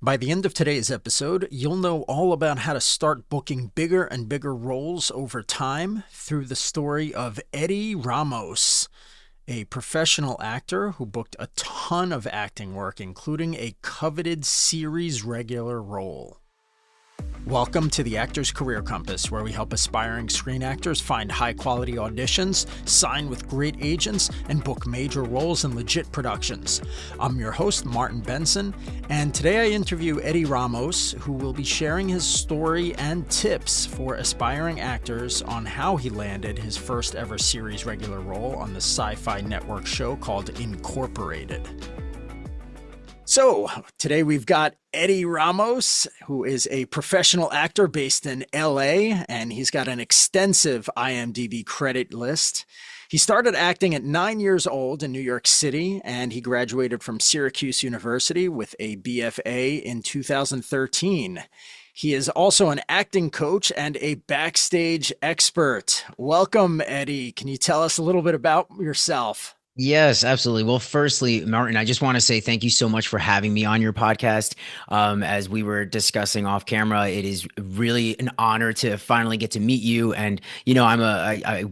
By the end of today's episode, you'll know all about how to start booking bigger and bigger roles over time through the story of Eddie Ramos, a professional actor who booked a ton of acting work, including a coveted series regular role. Welcome to the Actor's Career Compass, where we help aspiring screen actors find high-quality auditions, sign with great agents, and book major roles in legit productions. I'm your host, Martin Benson, and today I interview Eddie Ramos, who will be sharing his story and tips for aspiring actors on how he landed his first ever series regular role on the Sci-Fi Network show called Incorporated. So, today we've got Eddie Ramos, who is a professional actor based in LA, and he's got an extensive IMDb credit list. He started acting at 9 years old in New York City, and he graduated from Syracuse University with a BFA in 2013. He is also an acting coach and a backstage expert. Welcome, Eddie. Can you tell us a little bit about yourself? Yes, absolutely. Well, firstly, Martin, I just want to say thank you so much for having me on your podcast. As we were discussing off camera, it is really an honor to finally get to meet you. And, I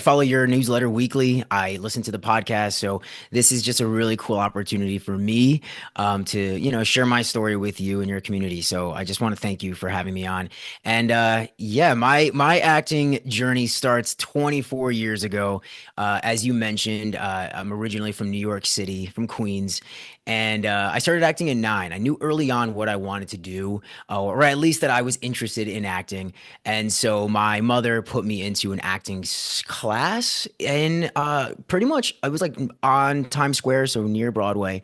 follow your newsletter weekly. I listen to the podcast. So this is just a really cool opportunity for me to share my story with you and your community. So I just want to thank you for having me on. And my acting journey starts 24 years ago. As you mentioned, I'm originally from New York City, from Queens, and I started acting at 9. I knew early on what I wanted to do, or at least that I was interested in acting. And so my mother put me into an acting class, and pretty much I was like on Times Square, so near Broadway.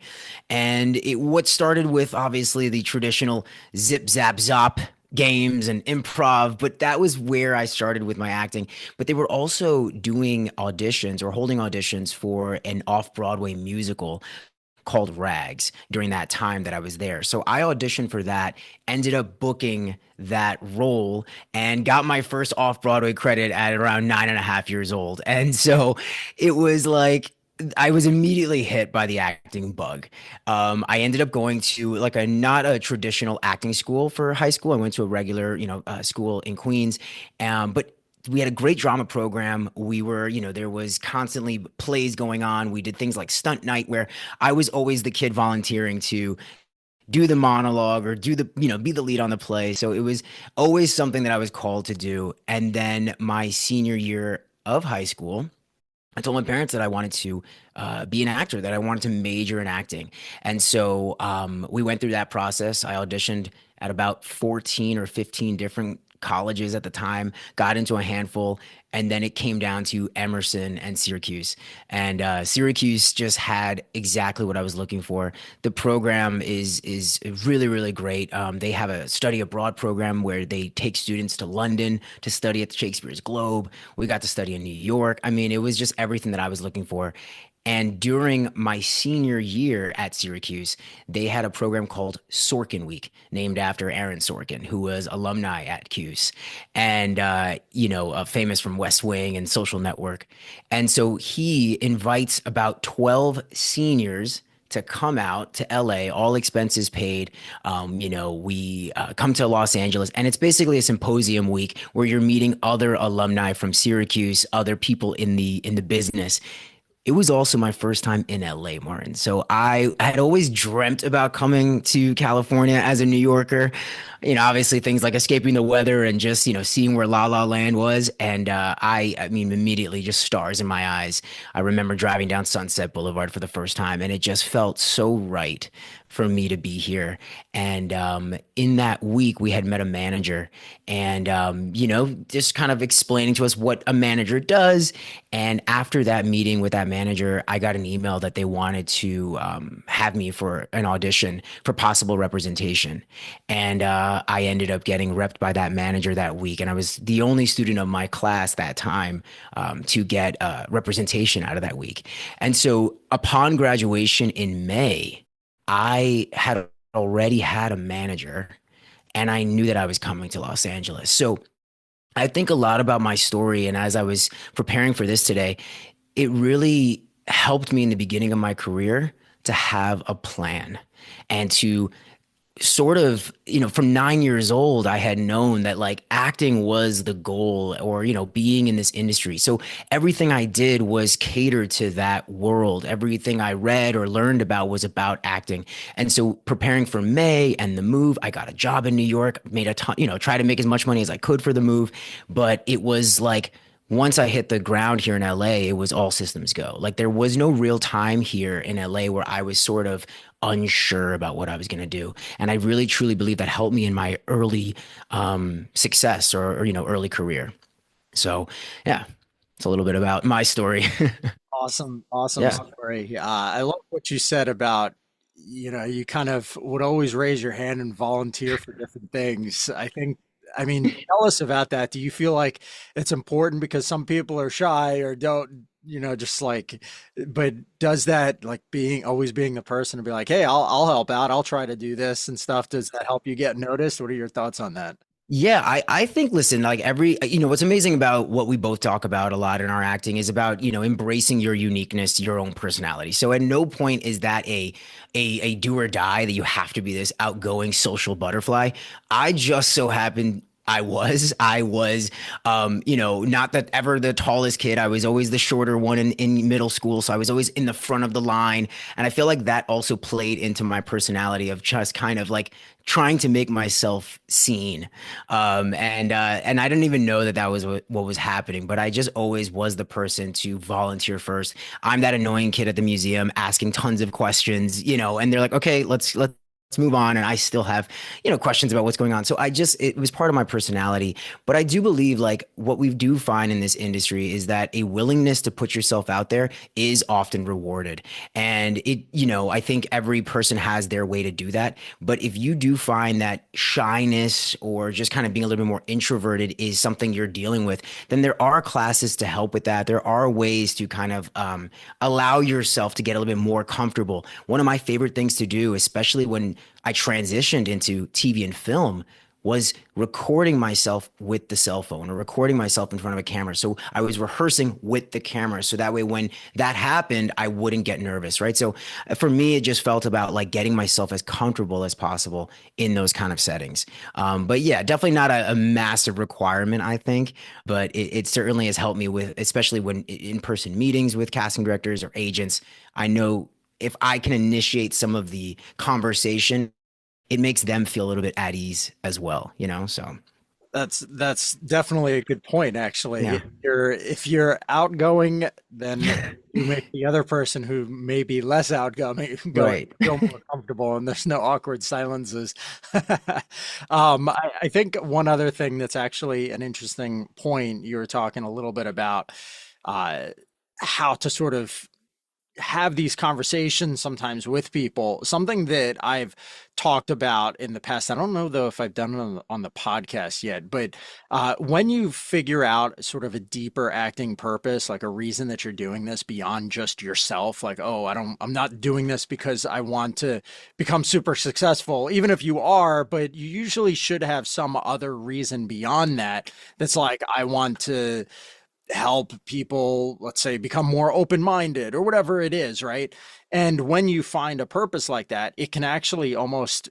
And what started with obviously the traditional zip, zap, zop games and improv, but that was where I started with my acting. But they were also doing auditions or holding auditions for an off-Broadway musical called Rags during that time that I was there. So I auditioned for that, ended up booking that role, and got my first off-Broadway credit at around 9.5 years old. And so it was like I was immediately hit by the acting bug. I ended up going to like not a traditional acting school for high school. I went to a regular, school in Queens, but we had a great drama program. We were, there was constantly plays going on. We did things like stunt night where I was always the kid volunteering to do the monologue or be the lead on the play. So it was always something that I was called to do. And then my senior year of high school, I told my parents that I wanted to be an actor, that I wanted to major in acting. And so we went through that process. I auditioned at about 14 or 15 different colleges at the time, got into a handful, and then it came down to Emerson and Syracuse. And Syracuse just had exactly what I was looking for. The program is really, really great. They have a study abroad program where they take students to London to study at the Shakespeare's Globe. We got to study in New York. I mean, it was just everything that I was looking for. And during my senior year at Syracuse, they had a program called Sorkin Week, named after Aaron Sorkin, who was alumni at Cuse and, famous from West Wing and Social Network. And so he invites about 12 seniors to come out to LA, all expenses paid. We come to Los Angeles, and it's basically a symposium week where you're meeting other alumni from Syracuse, other people in the business. It was also my first time in LA, Martin. So I had always dreamt about coming to California as a New Yorker. Obviously things like escaping the weather and just, seeing where La La Land was. And I mean, immediately just stars in my eyes. I remember driving down Sunset Boulevard for the first time, and it just felt so right for me to be here. And in that week, we had met a manager and, just kind of explaining to us what a manager does. And after that meeting with that manager, I got an email that they wanted to have me for an audition for possible representation. And I ended up getting repped by that manager that week. And I was the only student of my class that time to get representation out of that week. And so upon graduation in May, I had already had a manager and I knew that I was coming to Los Angeles. So I think a lot about my story. And as I was preparing for this today, it really helped me in the beginning of my career to have a plan and to sort of, from 9 years old, I had known that like acting was the goal or, being in this industry. So everything I did was catered to that world. Everything I read or learned about was about acting. And so preparing for May and the move, I got a job in New York, made a ton, try to make as much money as I could for the move. But it was like, once I hit the ground here in LA, it was all systems go. Like there was no real time here in LA where I was sort of unsure about what I was going to do. And I really truly believe that helped me in my early success or, early career. So yeah, it's a little bit about my story. Awesome, awesome Yeah. story. I love what you said about, you kind of would always raise your hand and volunteer for different things. I mean, tell us about that. Do you feel like it's important because some people are shy or don't, just like, but does that like being always being the person to be like, hey, I'll help out. I'll try to do this and stuff. Does that help you get noticed? What are your thoughts on that? Yeah, I think, listen, like what's amazing about what we both talk about a lot in our acting is about, embracing your uniqueness, your own personality. So at no point is that a do or die that you have to be this outgoing social butterfly. I just so happened I was, not that ever the tallest kid. I was always the shorter one in middle school. So I was always in the front of the line. And I feel like that also played into my personality of just kind of like trying to make myself seen. And I didn't even know that that was what was happening, but I just always was the person to volunteer first. I'm that annoying kid at the museum asking tons of questions, and they're like, okay, let's move on. And I still have, questions about what's going on. So it was part of my personality. But I do believe like what we do find in this industry is that a willingness to put yourself out there is often rewarded. And I think every person has their way to do that. But if you do find that shyness or just kind of being a little bit more introverted is something you're dealing with, then there are classes to help with that. There are ways to kind of allow yourself to get a little bit more comfortable. One of my favorite things to do, especially when I transitioned into TV and film, was recording myself with the cell phone or recording myself in front of a camera. So I was rehearsing with the camera. So that way, when that happened, I wouldn't get nervous. Right. So for me, it just felt about like getting myself as comfortable as possible in those kind of settings. But yeah, definitely not a massive requirement, I think, but it certainly has helped me with, especially when in person meetings with casting directors or agents. I know if I can initiate some of the conversation, it makes them feel a little bit at ease as well, So That's definitely a good point, actually. yeah. If you're outgoing, then you make the other person who may be less outgoing going Right. feel more comfortable, and there's no awkward silences. I think one other thing that's actually an interesting point, you were talking a little bit about uh, how to sort of have these conversations sometimes with people. Something that I've talked about in the past. I don't know though if I've done it on the podcast yet, but when you figure out sort of a deeper acting purpose, like a reason that you're doing this beyond just yourself, like, oh, I'm not doing this because I want to become super successful, even if you are, but you usually should have some other reason beyond that. That's like, I want to help people, let's say, become more open minded or whatever it is, right? And when you find a purpose like that, it can actually almost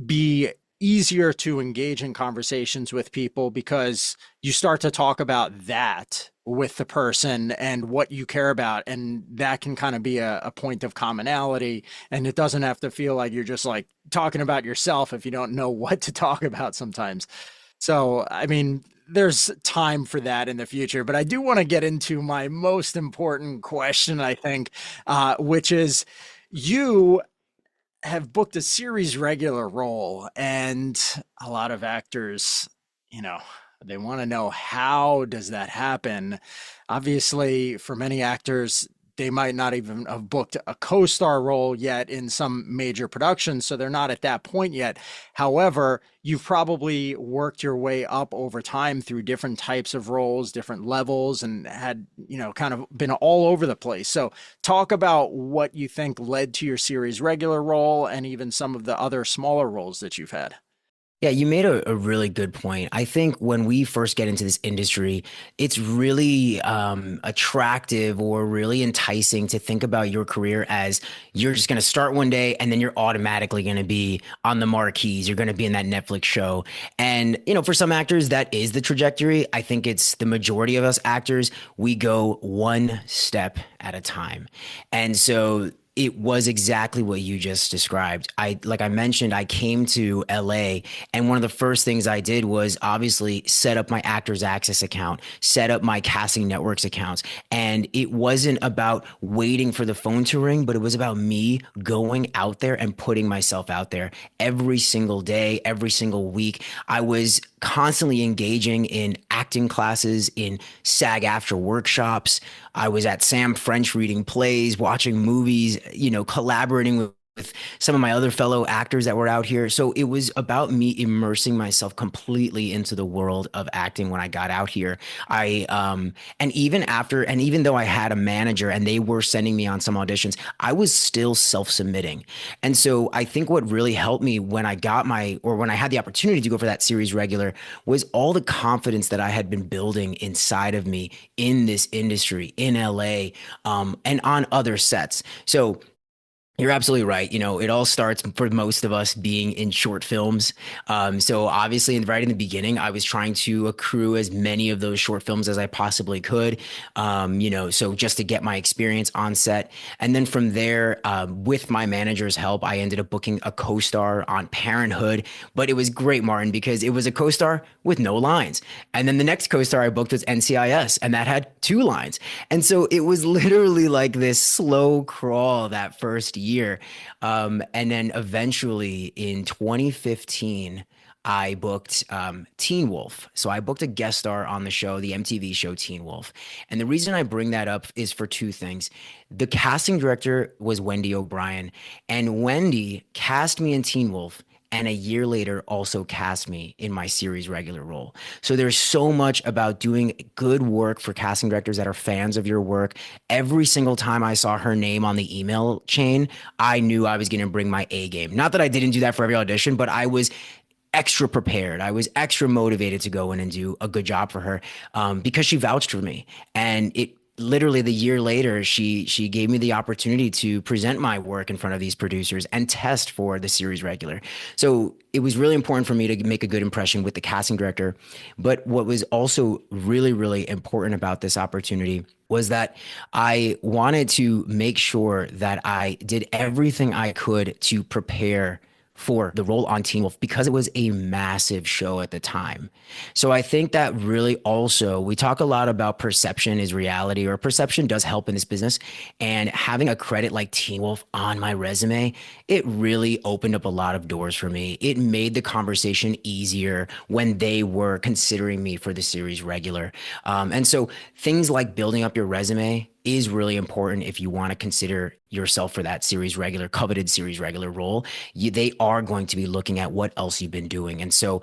be easier to engage in conversations with people because you start to talk about that with the person and what you care about. And that can kind of be a point of commonality. And it doesn't have to feel like you're just like talking about yourself if you don't know what to talk about sometimes. So, I mean, there's time for that in the future, but I do want to get into my most important question, I think, which is you have booked a series regular role, and a lot of actors, you know, they want to know how does that happen? Obviously, for many actors, they might not even have booked a co-star role yet in some major production, so they're not at that point yet. However, you've probably worked your way up over time through different types of roles, different levels, and had, kind of been all over the place. So talk about what you think led to your series regular role and even some of the other smaller roles that you've had. Yeah, you made a really good point. I think when we first get into this industry, it's really attractive or really enticing to think about your career as you're just going to start one day and then you're automatically going to be on the marquees. You're going to be in that Netflix show. And, for some actors, that is the trajectory. I think it's the majority of us actors, we go one step at a time. And so it was exactly what you just described. Like I mentioned, I came to LA, and one of the first things I did was obviously set up my Actors Access account, set up my Casting Networks accounts. And it wasn't about waiting for the phone to ring, but it was about me going out there and putting myself out there every single day, every single week. I was constantly engaging in acting classes, in SAG after workshops. I was at Sam French reading plays, watching movies, collaborating with some of my other fellow actors that were out here. So it was about me immersing myself completely into the world of acting when I got out here. And even though I had a manager and they were sending me on some auditions, I was still self-submitting. And so I think what really helped me when when I had the opportunity to go for that series regular was all the confidence that I had been building inside of me in this industry in LA, and on other sets. So you're absolutely right. It all starts for most of us being in short films. So obviously, right in the beginning, I was trying to accrue as many of those short films as I possibly could. So just to get my experience on set, and then from there, with my manager's help, I ended up booking a co-star on Parenthood. But it was great, Martin, because it was a co-star with no lines, and then the next co-star I booked was NCIS, and that had two lines. And so it was literally like this slow crawl that first year. And then eventually in 2015, I booked Teen Wolf. So I booked a guest star on the show, the MTV show Teen Wolf. And the reason I bring that up is for two things. The casting director was Wendy O'Brien, and Wendy cast me in Teen Wolf and a year later also cast me in my series regular role. So there's so much about doing good work for casting directors that are fans of your work. Every single time I saw her name on the email chain, I knew I was going to bring my A game. Not that I didn't do that for every audition, but I was extra prepared. I was extra motivated to go in and do a good job for her, because she vouched for me. And it literally the year later, she gave me the opportunity to present my work in front of these producers and test for the series regular. So it was really important for me to make a good impression with the casting director. But what was also really, really important about this opportunity was that I wanted to make sure that I did everything I could to prepare for the role on Teen Wolf because it was a massive show at the time. So I think that really also, we talk a lot about perception is reality, or perception does help in this business. And having a credit like Teen Wolf on my resume, it really opened up a lot of doors for me. It made the conversation easier when they were considering me for the series regular. And so things like building up your resume is really important if you want to consider yourself for that series regular, coveted series regular role. They are going to be looking at what else you've been doing. And so,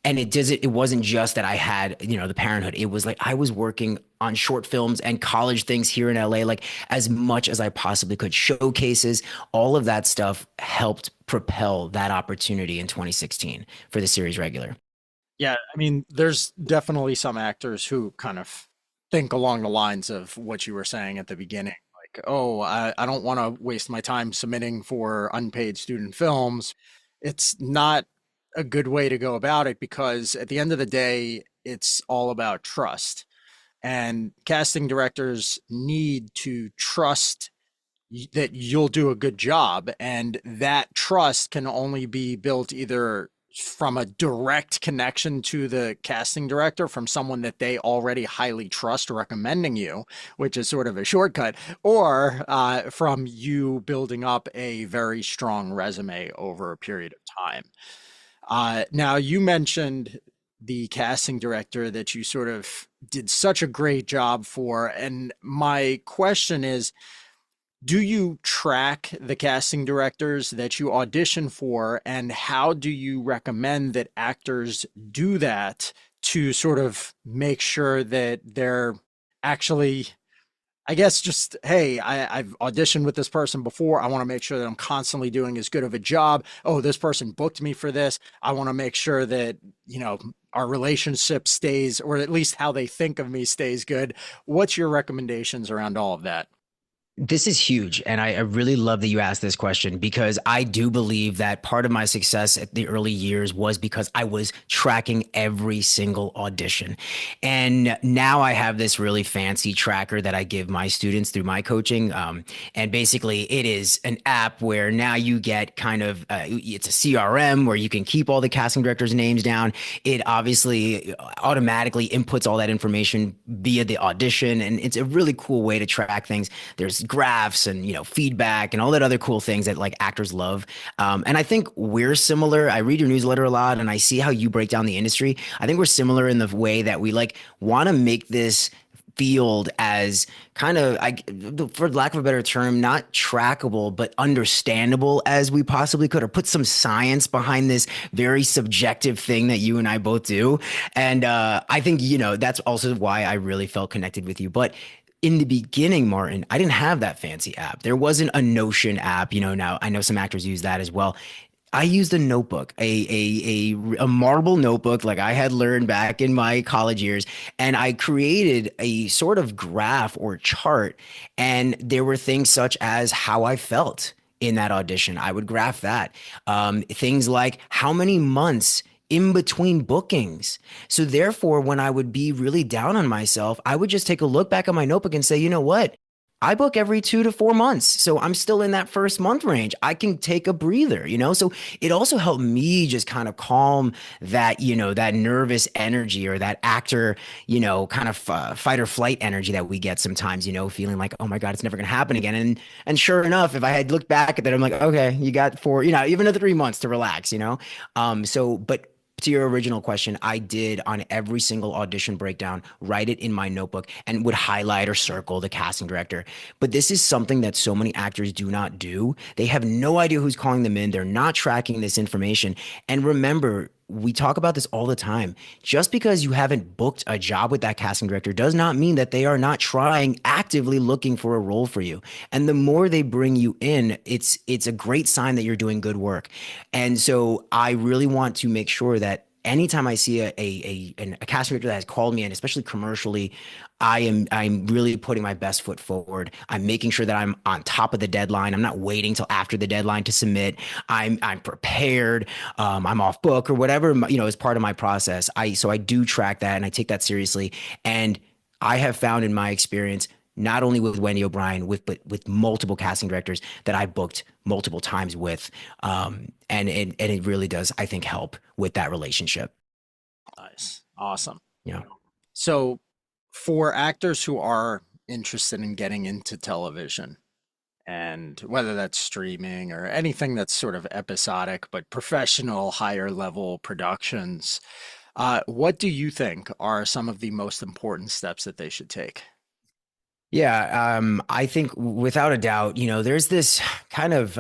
and it wasn't just that I had, the Parenthood. It was like I was working on short films and college things here in LA, like as much as I possibly could. Showcases, all of that stuff helped propel that opportunity in 2016 for the series regular. Yeah, I mean, there's definitely some actors who kind of think along the lines of what you were saying at the beginning. Like, oh, I don't want to waste my time submitting for unpaid student films. It's not a good way to go about it because at the end of the day, it's all about trust. And casting directors need to trust that you'll do a good job. And that trust can only be built either from a direct connection to the casting director, from someone that they already highly trust recommending you, which is sort of a shortcut, or from you building up a very strong resume over a period of time. Now, you mentioned the casting director that you sort of did such a great job for. And my question is, do you track the casting directors that you audition for, and how do you recommend that actors do that to sort of make sure that they're actually, I guess just, hey, I've auditioned with this person before. I want to make sure that I'm constantly doing as good of a job. Oh, this person booked me for this. I want to make sure that, you know, our relationship stays, or at least how they think of me stays good. What's your recommendations around all of that? This is huge. And I really love that you asked this question because I do believe that part of my success at the early years was because I was tracking every single audition. And now I have this really fancy tracker that I give my students through my coaching. And basically, it is an app where now you get kind of, it's a CRM where you can keep all the casting directors' names down. It obviously automatically inputs all that information via the audition. And it's a really cool way to track things. There's graphs and feedback and all that other cool things that like actors love. And I think we're similar. I read your newsletter a lot and I see how you break down the industry. I think we're similar in the way that we like want to make this field as kind of, for lack of a better term, not trackable, but understandable as we possibly could, or put some science behind this very subjective thing that you and I both do. And I think, that's also why I really felt connected with you. But in the beginning, Martin, I didn't have that fancy app. There wasn't a Notion app. Now I know some actors use that as well. I used a notebook, a marble notebook, like I had learned back in my college years, and I created a sort of graph or chart. And there were things such as how I felt in that audition. I would graph that. Things like how many months in between bookings. So therefore, when I would be really down on myself, I would just take a look back at my notebook and say, you know what? I book every 2 to 4 months. So I'm still in that first month range. I can take a breather. So it also helped me just kind of calm that nervous energy or that actor, kind of fight or flight energy that we get sometimes, feeling like, oh my God, it's never going to happen again. And sure enough, if I had looked back at that, I'm like, okay, you got even another 3 months to relax. But to your original question, I did on every single audition breakdown, write it in my notebook and would highlight or circle the casting director. But this is something that so many actors do not do. They have no idea who's calling them in. They're not tracking this information. And remember, we talk about this all the time. Just because you haven't booked a job with that casting director does not mean that they are not trying, actively looking for a role for you. And the more they bring you in, it's a great sign that you're doing good work. And so I really want to make sure that anytime I see a casting director that has called me in, especially commercially, I'm really putting my best foot forward. I'm making sure that I'm on top of the deadline. I'm not waiting till after the deadline to submit. I'm prepared. I'm off book or whatever, is part of my process. So I do track that and I take that seriously. And I have found in my experience, not only with Wendy O'Brien, but with multiple casting directors that I booked multiple times with, and it really does, I think, help with that relationship. Nice. Awesome. Yeah. So, for actors who are interested in getting into television, and whether that's streaming or anything that's sort of episodic but professional, higher level productions, what do you think are some of the most important steps that they should take? Yeah, I think without a doubt, there's this kind of,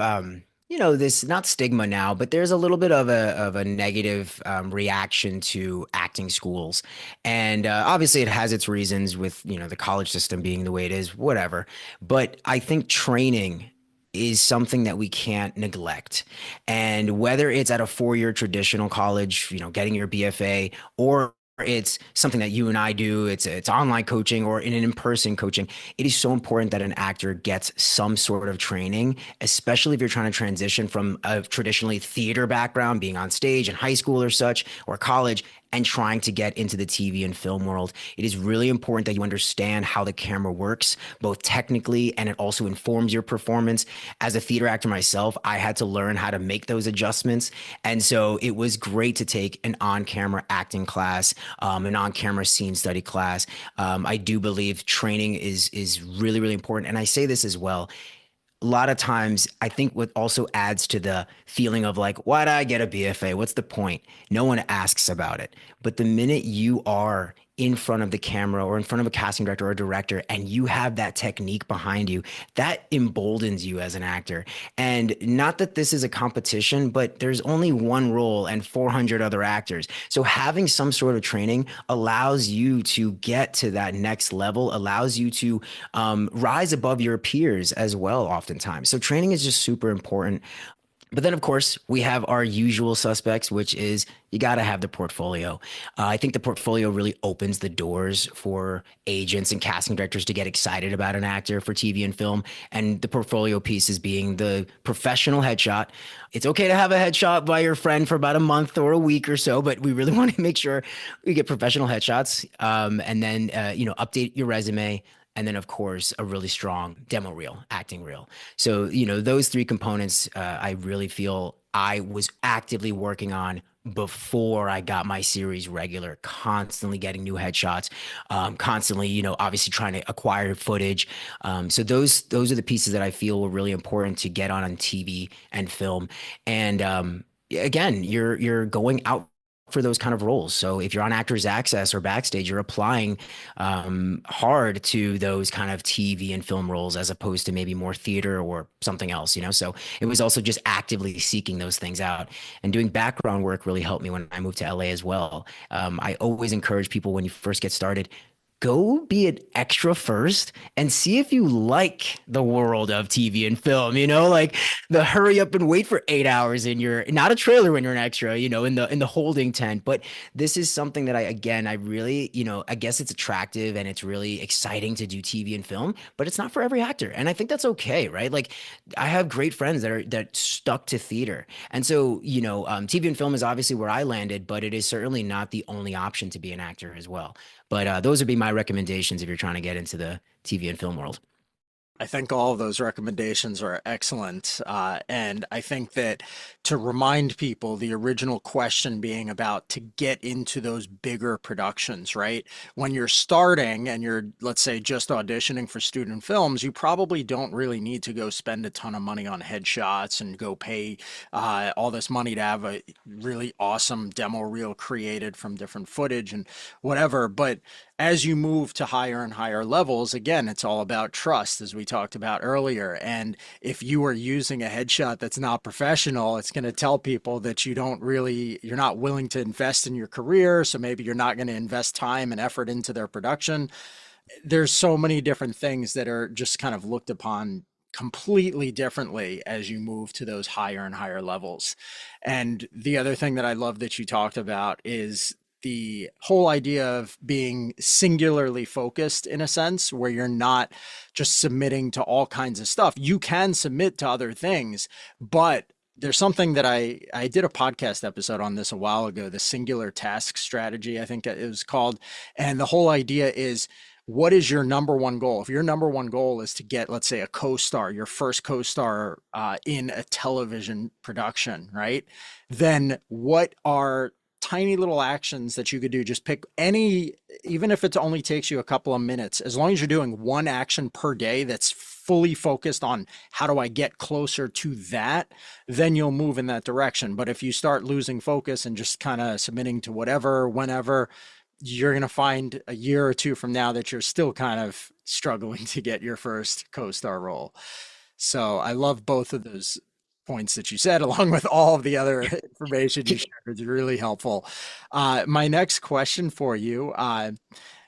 this not stigma now, but there's a little bit of a negative reaction to acting schools, and obviously it has its reasons with the college system being the way it is, whatever. But I think training is something that we can't neglect. And whether it's at a 4 year traditional college, getting your BFA, or it's something that you and I do, it's online coaching or in an in-person coaching. It is so important that an actor gets some sort of training, especially if you're trying to transition from a traditionally theater background, being on stage in high school or such, or college, and trying to get into the TV and film world. It is really important that you understand how the camera works, both technically, and it also informs your performance. As a theater actor myself, I had to learn how to make those adjustments. And so it was great to take an on-camera acting class, an on-camera scene study class. I do believe training is really, really important. And I say this as well. A lot of times, I think what also adds to the feeling of like, why'd I get a BFA? What's the point? No one asks about it. But the minute you are in front of the camera or in front of a casting director or a director, and you have that technique behind you, that emboldens you as an actor. And not that this is a competition, but there's only one role and 400 other actors. So having some sort of training allows you to get to that next level, allows you to rise above your peers as well, oftentimes. So training is just super important. But then, of course, we have our usual suspects, which is you got to have the portfolio. I think the portfolio really opens the doors for agents and casting directors to get excited about an actor for TV and film. And the portfolio piece is being the professional headshot. It's okay to have a headshot by your friend for about a month or a week or so, but we really want to make sure we get professional headshots, and then, update your resume. And then, of course, a really strong demo reel, acting reel. So, those three components, I really feel I was actively working on before I got my series regular, constantly getting new headshots, constantly, obviously trying to acquire footage. So those are the pieces that I feel were really important to get on TV and film. And again, you're going out for those kind of roles. So if you're on Actors Access or Backstage, you're applying hard to those kind of TV and film roles as opposed to maybe more theater or something else, So it was also just actively seeking those things out. And doing background work really helped me when I moved to LA as well. I always encourage people when you first get started, go be an extra first and see if you like the world of TV and film, like the hurry up and wait for 8 hours in your, not a trailer when you're an extra, in the holding tent. But this is something that I really, I guess it's attractive and it's really exciting to do TV and film, but it's not for every actor. And I think that's okay, right? Like I have great friends that stuck to theater. And so, TV and film is obviously where I landed, but it is certainly not the only option to be an actor as well. But those would be my recommendations if you're trying to get into the TV and film world. I think all of those recommendations are excellent. And I think that to remind people, the original question being about to get into those bigger productions, right? When you're starting and you're, let's say, just auditioning for student films, you probably don't really need to go spend a ton of money on headshots and go pay all this money to have a really awesome demo reel created from different footage and whatever. But as you move to higher and higher levels, again, it's all about trust, as we talked about earlier. And if you are using a headshot that's not professional, it's going to tell people that you're not willing to invest in your career. So maybe you're not going to invest time and effort into their production. There's so many different things that are just kind of looked upon completely differently as you move to those higher and higher levels. And the other thing that I love that you talked about is the whole idea of being singularly focused in a sense where you're not just submitting to all kinds of stuff. You can submit to other things, but there's something that I did a podcast episode on this a while ago, the singular task strategy, I think it was called. And the whole idea is, what is your number one goal? If your number one goal is to get, let's say, a co-star, your first co-star in a television production, right? Then what are tiny little actions that you could do? Just pick any, even if it only takes you a couple of minutes, as long as you're doing one action per day that's fully focused on how do I get closer to that, then you'll move in that direction. But if you start losing focus and just kind of submitting to whatever, whenever, you're going to find a year or two from now that you're still kind of struggling to get your first co-star role. So I love both of those points that you said, along with all of the other information you shared. It's really helpful. My next question for you,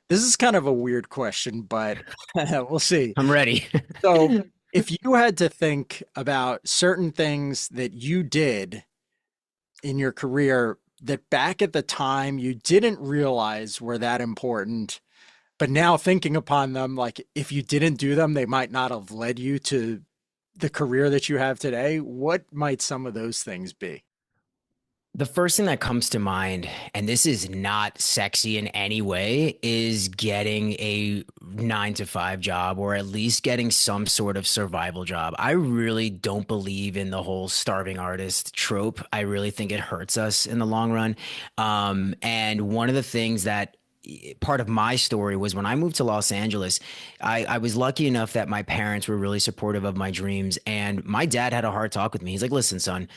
this is kind of a weird question, but we'll see. I'm ready. So if you had to think about certain things that you did in your career that back at the time you didn't realize were that important, but now thinking upon them, like if you didn't do them, they might not have led you to the career that you have today, what might some of those things be? The first thing that comes to mind, and this is not sexy in any way, is getting a 9 to 5 job or at least getting some sort of survival job. I really don't believe in the whole starving artist trope. I really think it hurts us in the long run. And one of the things that part of my story was when I moved to Los Angeles, I was lucky enough that my parents were really supportive of my dreams. And my dad had a hard talk with me. He's like, listen, son,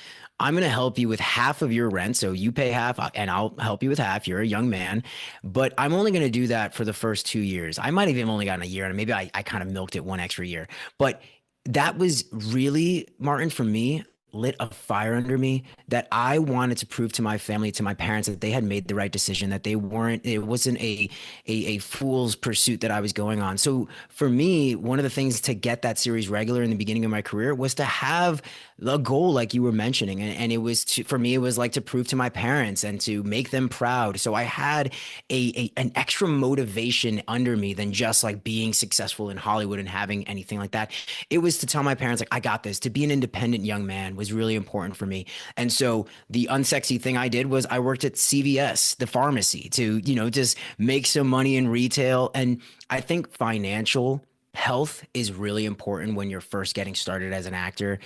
I'm going to help you with half of your rent. So you pay half and I'll help you with half. You're a young man, but I'm only going to do that for the first 2 years. I might have even only gotten a year and maybe I kind of milked it one extra year. But that was really, Martin, for me, lit a fire under me that I wanted to prove to my family, to my parents, that they had made the right decision, that they weren't, it wasn't a fool's pursuit that I was going on. So for me, one of the things to get that series regular in the beginning of my career was to have a goal like you were mentioning. And it was for me, it was like to prove to my parents and to make them proud. So I had an extra motivation under me than just like being successful in Hollywood and having anything like that. It was to tell my parents, like, I got this. To be an independent young man was really important for me. And so the unsexy thing I did was I worked at CVS, the pharmacy, to, just make some money in retail. And I think financial health is really important when you're first getting started as an actor.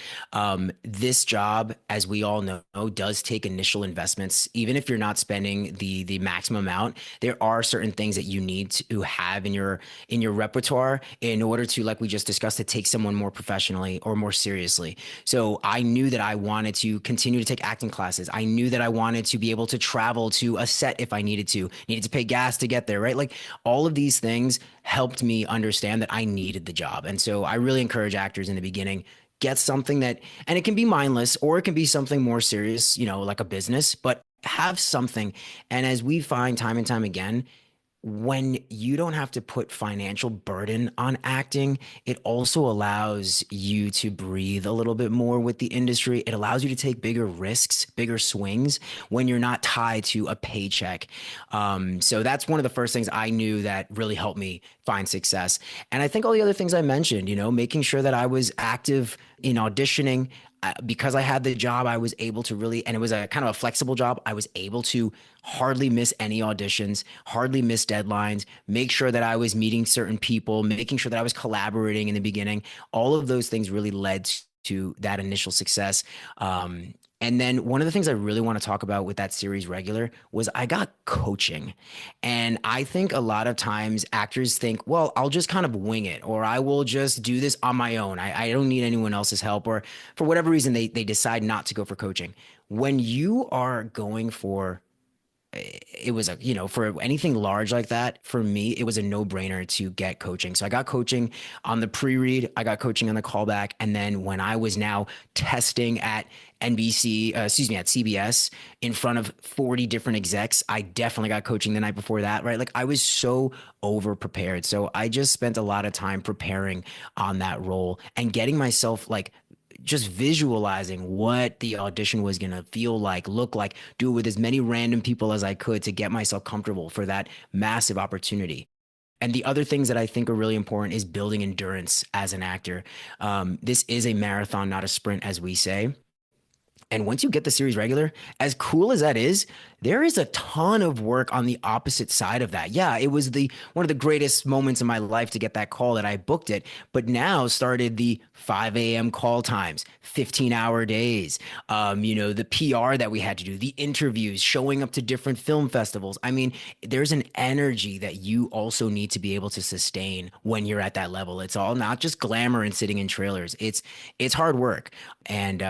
This job, as we all know, does take initial investments. Even if you're not spending the maximum amount, there are certain things that you need to have in your repertoire in order to, like we just discussed, to take someone more professionally or more seriously. So I knew that I wanted to continue to take acting classes. I knew that I wanted to be able to travel to a set if I needed to pay gas to get there, right? Like all of these things helped me understand that I needed the job. And so I really encourage actors in the beginning, get something that, and it can be mindless or it can be something more serious, like a business, but have something. And as we find time and time again, when you don't have to put financial burden on acting, it also allows you to breathe a little bit more with the industry. It allows you to take bigger risks, bigger swings when you're not tied to a paycheck. So that's one of the first things I knew that really helped me find success. And I think all the other things I mentioned, making sure that I was active in auditioning, because I had the job, I was able to really, and it was a kind of a flexible job. I was able to hardly miss any auditions, hardly miss deadlines, make sure that I was meeting certain people, making sure that I was collaborating in the beginning. All of those things really led to that initial success. And then one of the things I really want to talk about with that series regular was I got coaching. And I think a lot of times actors think, well, I'll just kind of wing it, or I will just do this on my own. I don't need anyone else's help, or for whatever reason, they decide not to go for coaching. When you are going for it was for anything large like that, for me it was a no-brainer to get coaching. So I got coaching on the pre-read, I got coaching on the callback, and then when I was now testing at at CBS in front of 40 different execs, I definitely got coaching the night before that, right? Like I was so over prepared. So I just spent a lot of time preparing on that role and getting myself like just visualizing what the audition was going to feel like, look like, do it with as many random people as I could to get myself comfortable for that massive opportunity. And the other things that I think are really important is building endurance as an actor. This is a marathon, not a sprint, as we say. And once you get the series regular, as cool as that is, there is a ton of work on the opposite side of that. Yeah, it was the one of the greatest moments in my life to get that call that I booked it. But now started the 5 a.m. call times, 15-hour days, the PR that we had to do, the interviews, showing up to different film festivals. I mean, there's an energy that you also need to be able to sustain when you're at that level. It's all not just glamour and sitting in trailers. It's hard work. And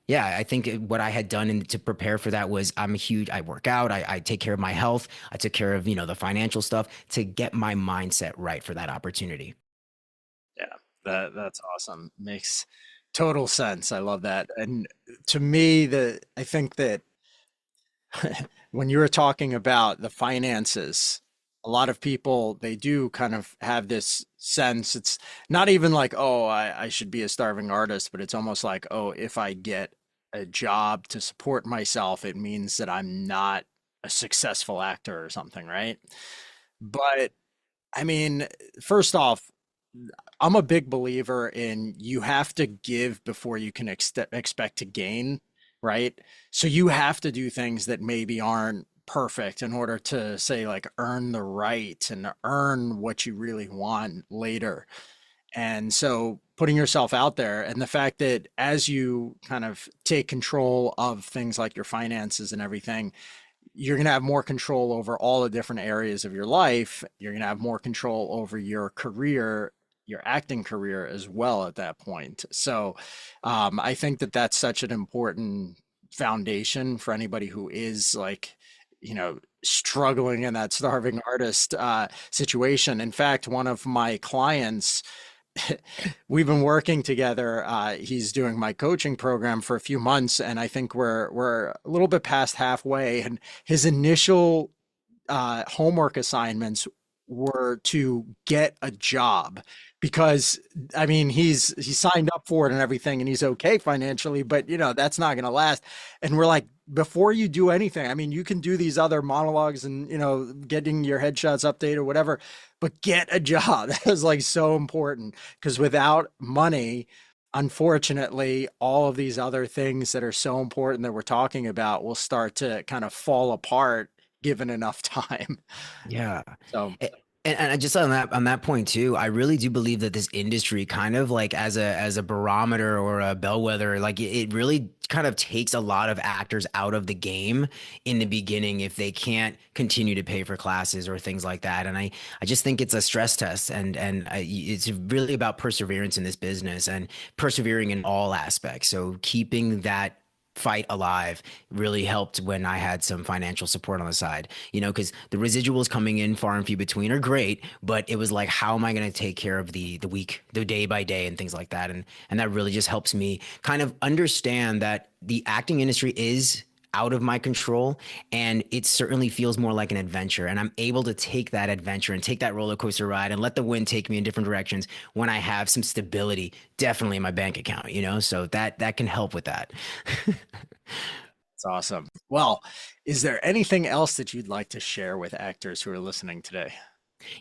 yeah, I think what I had done to prepare for that was I work out, I take care of my health, I took care of, the financial stuff to get my mindset right for that opportunity. Yeah, that's awesome. Makes total sense. I love that. And to me, I think that when you were talking about the finances, a lot of people they do kind of have this sense. It's not even like, oh, I should be a starving artist, but it's almost like, oh, if I get a job to support myself, it means that I'm not a successful actor or something, right? But I mean, first off, I'm a big believer in you have to give before you can expect to gain, right? So you have to do things that maybe aren't perfect in order to say like earn the right and earn what you really want later. And so putting yourself out there and the fact that as you kind of take control of things like your finances and everything, you're going to have more control over all the different areas of your life. You're going to have more control over your career, your acting career as well at that point. So I think that that's such an important foundation for anybody who is like, struggling in that starving artist situation. In fact, one of my clients, we've been working together. He's doing my coaching program for a few months, and I think we're a little bit past halfway. And his initial homework assignments were to get a job because I mean he signed up for it and everything and he's okay financially, but that's not going to last. And we're like, before you do anything, I mean, you can do these other monologues and getting your headshots updated or whatever, but get a job. That is like so important because without money, unfortunately, all of these other things that are so important that we're talking about will start to kind of fall apart given enough time. Yeah. So, A- and I just on that point too, I really do believe that this industry kind of like as a barometer or a bellwether, like it really kind of takes a lot of actors out of the game in the beginning if they can't continue to pay for classes or things like that. And I just think it's a stress test, it's really about perseverance in this business and persevering in all aspects. So keeping that fight alive really helped when I had some financial support on the side, because the residuals coming in far and few between are great, but it was like, how am I going to take care of the week, the day by day and things like that? And that really just helps me kind of understand that the acting industry is out of my control, and it certainly feels more like an adventure, and I'm able to take that adventure and take that roller coaster ride and let the wind take me in different directions when I have some stability definitely in my bank account, so that can help with that. it's awesome. Well, is there anything else that you'd like to share with actors who are listening today?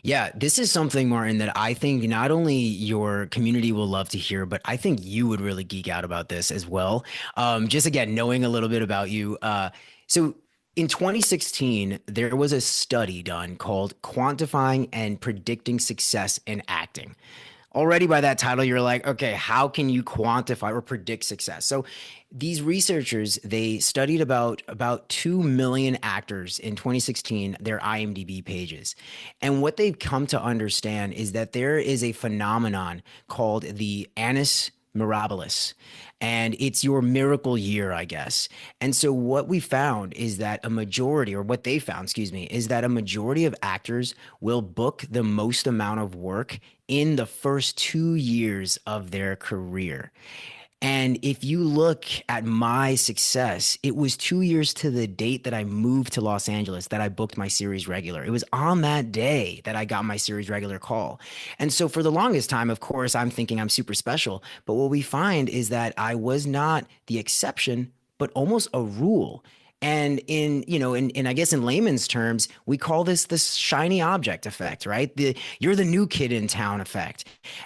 Yeah, this is something, Martin, that I think not only your community will love to hear, but I think you would really geek out about this as well. Just again, knowing a little bit about you. So in 2016, there was a study done called Quantifying and Predicting Success in Acting. Already by that title, you're like, okay, how can you quantify or predict success? So these researchers, they studied about 2 million actors in 2016, their IMDb pages. And what they've come to understand is that there is a phenomenon called the annus mirabilis, and it's your miracle year, I guess. And so what we found is that a majority, or what they found, excuse me, is that a majority of actors will book the most amount of work in the first 2 years of their career. And if you look at my success, it was 2 years to the date that I moved to Los Angeles that I booked my series regular. It was on that day that I got my series regular call. And so for the longest time, of course, I'm thinking I'm super special. But what we find is that I was not the exception, but almost a rule. And in I guess in layman's terms, we call this shiny object effect, right? You're the new kid in town effect.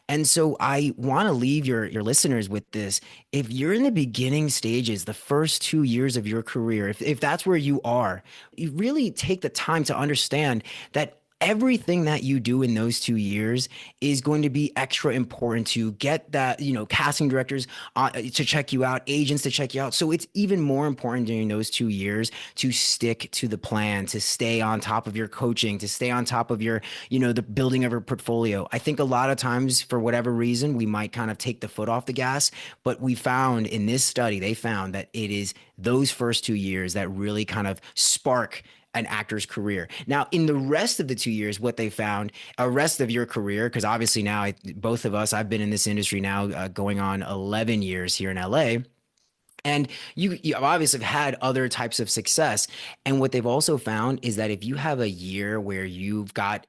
And so I want to leave your listeners with this. If you're in the beginning stages, the first 2 years of your career, if that's where you are, you really take the time to understand that everything that you do in those 2 years is going to be extra important to get that, casting directors to check you out, agents to check you out. So it's even more important during those 2 years to stick to the plan, to stay on top of your coaching, to stay on top of your, the building of your portfolio. I think a lot of times, for whatever reason, we might kind of take the foot off the gas, but we found in this study, they found that it is those first 2 years that really kind of spark an actor's career. Now, in the rest of the 2 years, what they found, rest of your career, because obviously now both of us, I've been in this industry now going on 11 years here in LA. And you obviously have had other types of success. And what they've also found is that if you have a year where you've got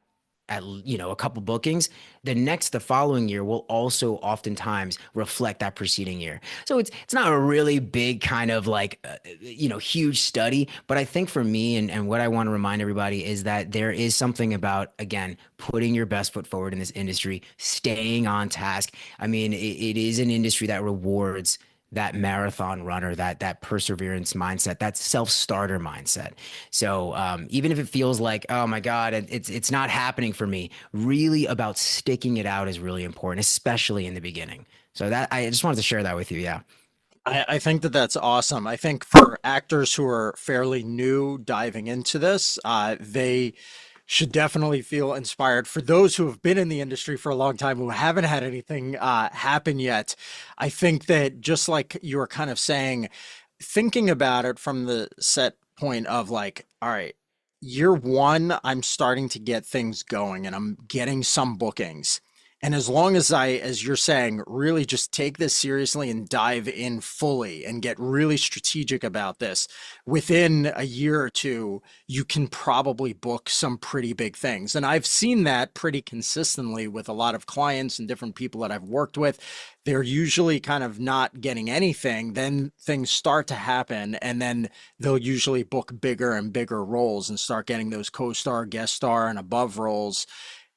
a couple bookings, the following year will also oftentimes reflect that preceding year. So it's not a really big kind of like huge study, but I think for me and what I want to remind everybody is that there is something about, again, putting your best foot forward in this industry, staying on task. I mean, it is an industry that rewards that marathon runner, that perseverance mindset, that self-starter mindset. So even if it feels like, oh my God, it's not happening for me, really about sticking it out is really important, especially in the beginning. So that I just wanted to share that with you. Yeah. I think that that's awesome. I think for actors who are fairly new diving into this, they should definitely feel inspired. For those who have been in the industry for a long time who haven't had anything happen yet, I think that just like you were kind of saying, thinking about it from the set point of like, all right, year one, I'm starting to get things going and I'm getting some bookings. And as long as as you're saying, really just take this seriously and dive in fully and get really strategic about this, within a year or two, you can probably book some pretty big things. And I've seen that pretty consistently with a lot of clients and different people that I've worked with. They're usually kind of not getting anything. Then things start to happen, and then they'll usually book bigger and bigger roles and start getting those co-star, guest star, and above roles.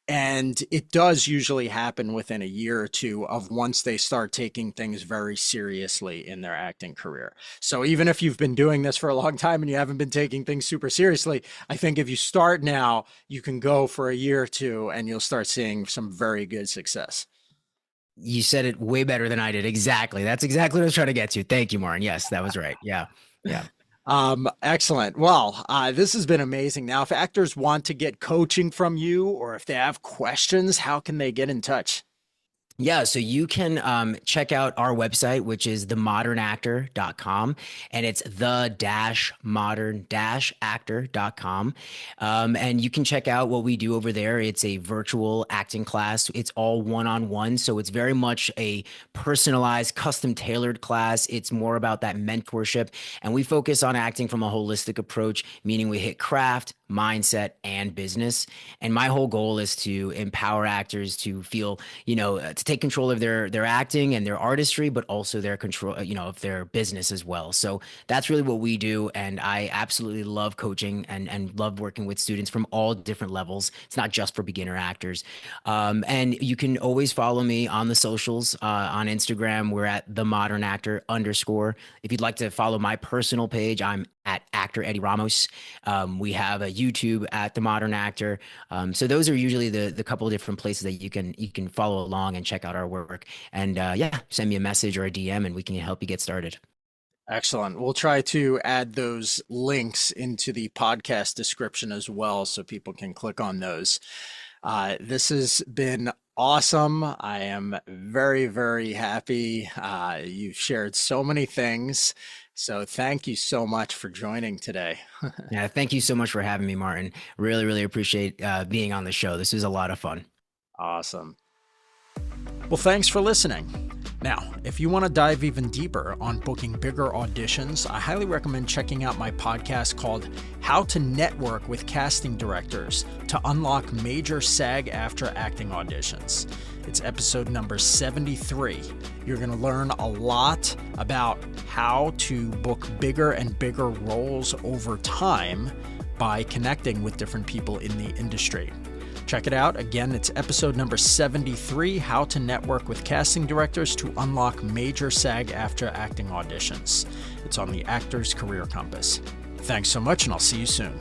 And it does usually happen within a year or two of once they start taking things very seriously in their acting career. So even if you've been doing this for a long time and you haven't been taking things super seriously, I think if you start now, you can go for a year or two and you'll start seeing some very good success. You said it way better than I did. Exactly. That's exactly what I was trying to get to. Thank you, Martin. Yes, that was right. Yeah. Yeah. Excellent. Well, this has been amazing. Now, if actors want to get coaching from you or if they have questions, how can they get in touch? Yeah, so you can check out our website, which is themodernactor.com, and it's the-modern-actor.com. And you can check out what we do over there. It's a virtual acting class. It's all one-on-one, so it's very much a personalized, custom-tailored class. It's more about that mentorship, and we focus on acting from a holistic approach, meaning we hit craft, mindset, and business. And my whole goal is to empower actors to feel, to take control of their acting and their artistry, but also their control, of their business as well. So that's really what we do. And I absolutely love coaching and love working with students from all different levels. It's not just for beginner actors. And you can always follow me on the socials. On Instagram, we're at @themodernactor_. If you'd like to follow my personal page, I'm at actor Eddie Ramos. We have a YouTube at The Modern Actor. So those are usually the couple of different places that you can follow along and check out our work. And yeah, send me a message or a DM and we can help you get started. Excellent. We'll try to add those links into the podcast description as well so people can click on those. This has been awesome. I am very, very happy. You've shared so many things. So thank you so much for joining today. Yeah, thank you so much for having me, Martin. Really, really appreciate being on the show. This was a lot of fun. Awesome. Well, thanks for listening. Now, if you want to dive even deeper on booking bigger auditions, I highly recommend checking out my podcast called How to Network with Casting Directors to Unlock Major SAG-AFTRA Acting Auditions. It's episode number 73. You're going to learn a lot about how to book bigger and bigger roles over time by connecting with different people in the industry. Check it out. Again, it's episode number 73, How to Network with Casting Directors to Unlock Major SAG-AFTRA Acting Auditions. It's on the Actors Career Compass. Thanks so much, and I'll see you soon.